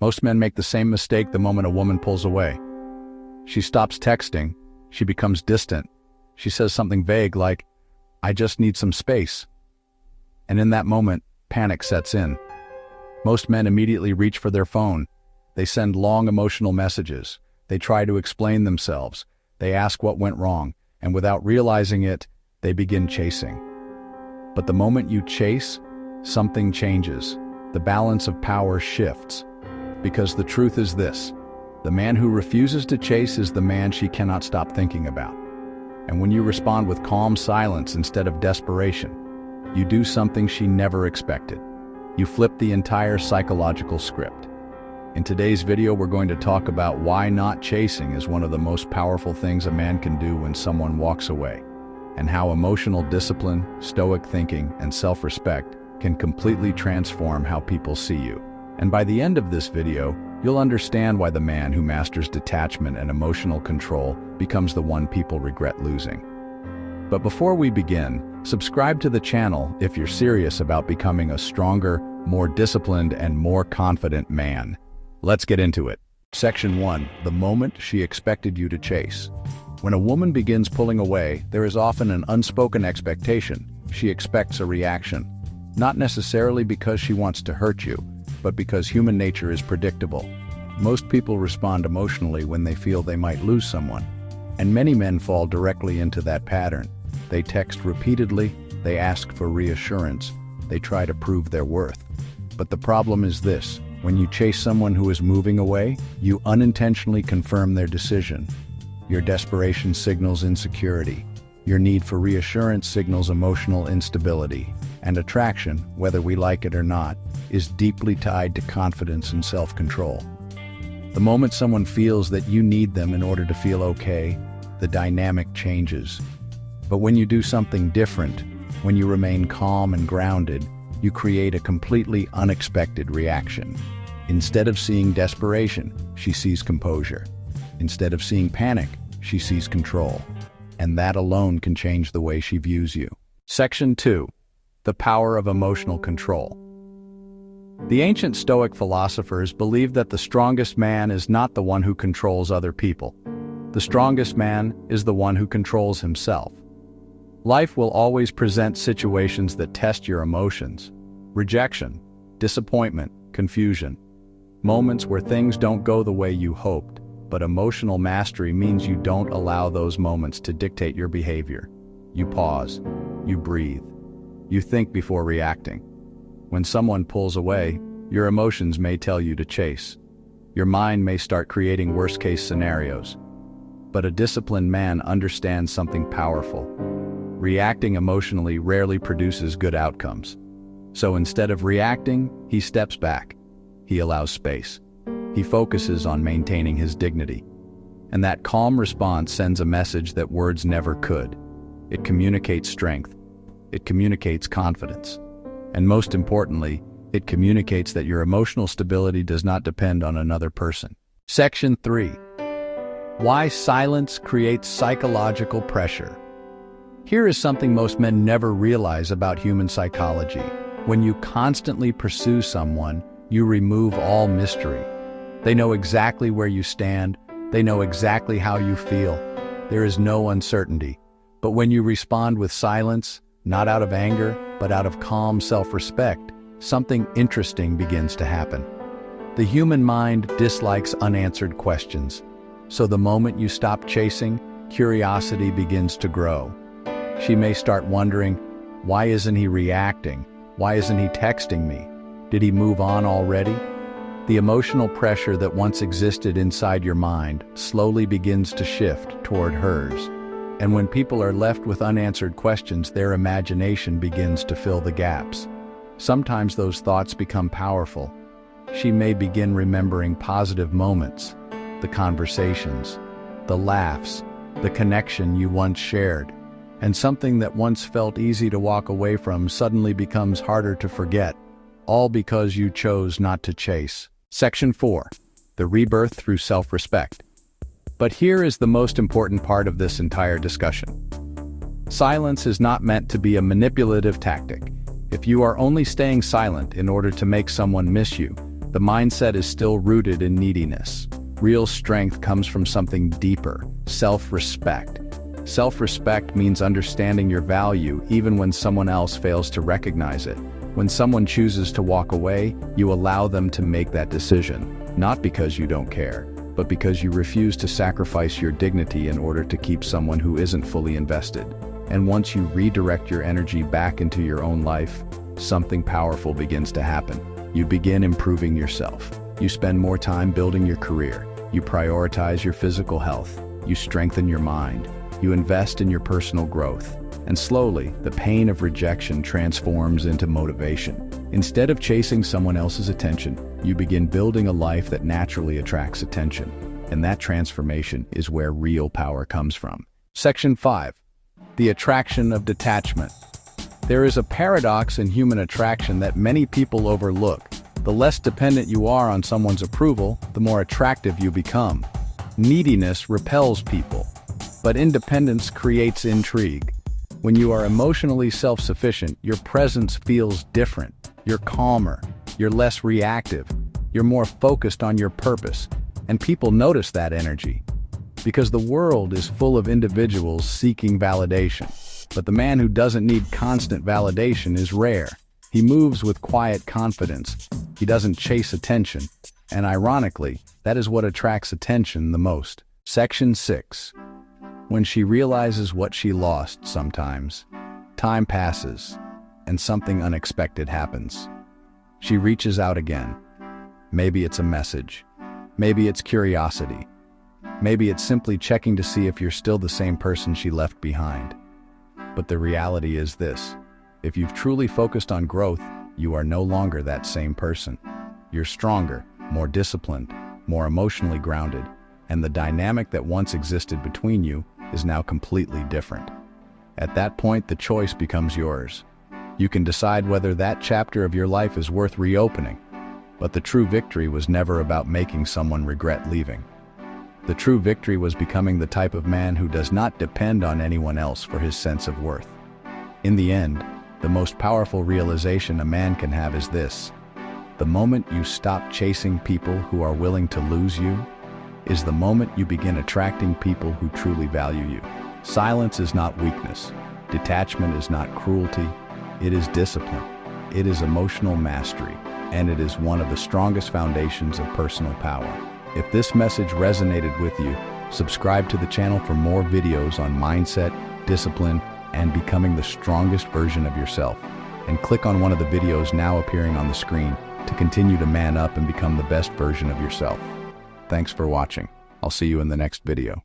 Most men make the same mistake the moment a woman pulls away. She stops texting, she becomes distant. She says something vague like, "I just need some space." And in that moment, panic sets in. Most men immediately reach for their phone. They send long emotional messages. They try to explain themselves. They ask what went wrong, and without realizing it, they begin chasing. But the moment you chase, something changes. The balance of power shifts. Because the truth is this: the man who refuses to chase is the man she cannot stop thinking about. And when you respond with calm silence instead of desperation, you do something she never expected. You flip the entire psychological script. In today's video, we're going to talk about why not chasing is one of the most powerful things a man can do when someone walks away, and how emotional discipline, stoic thinking, and self-respect can completely transform how people see you. And by the end of this video, you'll understand why the man who masters detachment and emotional control becomes the one people regret losing. But before we begin, subscribe to the channel if you're serious about becoming a stronger, more disciplined, and more confident man. Let's get into it. Section 1. The moment she expected you to chase. When a woman begins pulling away, there is often an unspoken expectation. She expects a reaction. Not necessarily because she wants to hurt you, but because human nature is predictable. Most people respond emotionally when they feel they might lose someone, and many men fall directly into that pattern. They text repeatedly, they ask for reassurance, they try to prove their worth. But the problem is this: when you chase someone who is moving away, you unintentionally confirm their decision. Your desperation signals insecurity. Your need for reassurance signals emotional instability. And attraction, whether we like it or not, is deeply tied to confidence and self-control. The moment someone feels that you need them in order to feel okay, the dynamic changes. But when you do something different, when you remain calm and grounded, you create a completely unexpected reaction. Instead of seeing desperation, she sees composure. Instead of seeing panic, she sees control. And that alone can change the way she views you. Section 2. The power of emotional control. The ancient Stoic philosophers believed that the strongest man is not the one who controls other people. The strongest man is the one who controls himself. Life will always present situations that test your emotions. Rejection, disappointment, confusion. Moments where things don't go the way you hoped, but emotional mastery means you don't allow those moments to dictate your behavior. You pause, you breathe, you think before reacting. When someone pulls away, your emotions may tell you to chase. Your mind may start creating worst-case scenarios. But a disciplined man understands something powerful. Reacting emotionally rarely produces good outcomes. So instead of reacting, he steps back. He allows space. He focuses on maintaining his dignity. And that calm response sends a message that words never could. It communicates strength. It communicates confidence. And most importantly, it communicates that your emotional stability does not depend on another person. Section 3. Why silence creates psychological pressure. Here is something most men never realize about human psychology. When you constantly pursue someone, you remove all mystery. They know exactly where you stand. They know exactly how you feel. There is no uncertainty. But when you respond with silence, not out of anger, but out of calm self-respect, something interesting begins to happen. The human mind dislikes unanswered questions. So the moment you stop chasing, curiosity begins to grow. She may start wondering, why isn't he reacting? Why isn't he texting me? Did he move on already? The emotional pressure that once existed inside your mind slowly begins to shift toward hers. And when people are left with unanswered questions, their imagination begins to fill the gaps. Sometimes those thoughts become powerful. She may begin remembering positive moments, the conversations, the laughs, the connection you once shared. And something that once felt easy to walk away from suddenly becomes harder to forget, all because you chose not to chase. Section 4. The rebirth through self-respect. But here is the most important part of this entire discussion. Silence is not meant to be a manipulative tactic. If you are only staying silent in order to make someone miss you, The mindset is still rooted in neediness. Real strength comes from something deeper: self-respect. Self-respect means understanding your value even when someone else fails to recognize it. When someone chooses to walk away, you allow them to make that decision, not because you don't care, but because you refuse to sacrifice your dignity in order to keep someone who isn't fully invested. And once you redirect your energy back into your own life, something powerful begins to happen. You begin improving yourself. You spend more time building your career. You prioritize your physical health. You strengthen your mind. You invest in your personal growth. And slowly, the pain of rejection transforms into motivation. Instead of chasing someone else's attention, you begin building a life that naturally attracts attention. And that transformation is where real power comes from. Section 5. The Attraction of Detachment. There is a paradox in human attraction that many people overlook. The less dependent you are on someone's approval, the more attractive you become. Neediness repels people, but independence creates intrigue. When you are emotionally self-sufficient, your presence feels different. You're calmer, you're less reactive, you're more focused on your purpose, and people notice that energy. Because the world is full of individuals seeking validation. But the man who doesn't need constant validation is rare. He moves with quiet confidence. He doesn't chase attention. And ironically, that is what attracts attention the most. Section 6. When she realizes what she lost sometimes, time passes, and something unexpected happens. She reaches out again. Maybe it's a message. Maybe it's curiosity. Maybe it's simply checking to see if you're still the same person she left behind. But the reality is this: if you've truly focused on growth, you are no longer that same person. You're stronger, more disciplined, more emotionally grounded, and the dynamic that once existed between you is now completely different. At that point, the choice becomes yours. You can decide whether that chapter of your life is worth reopening. But the true victory was never about making someone regret leaving. The true victory was becoming the type of man who does not depend on anyone else for his sense of worth. In the end, the most powerful realization a man can have is this: the moment you stop chasing people who are willing to lose you is the moment you begin attracting people who truly value you. Silence is not weakness. Detachment is not cruelty. It is discipline. It is emotional mastery, and it is one of the strongest foundations of personal power. If this message resonated with you, subscribe to the channel for more videos on mindset, discipline, and becoming the strongest version of yourself. And click on one of the videos now appearing on the screen to continue to man up and become the best version of yourself. Thanks for watching. I'll see you in the next video.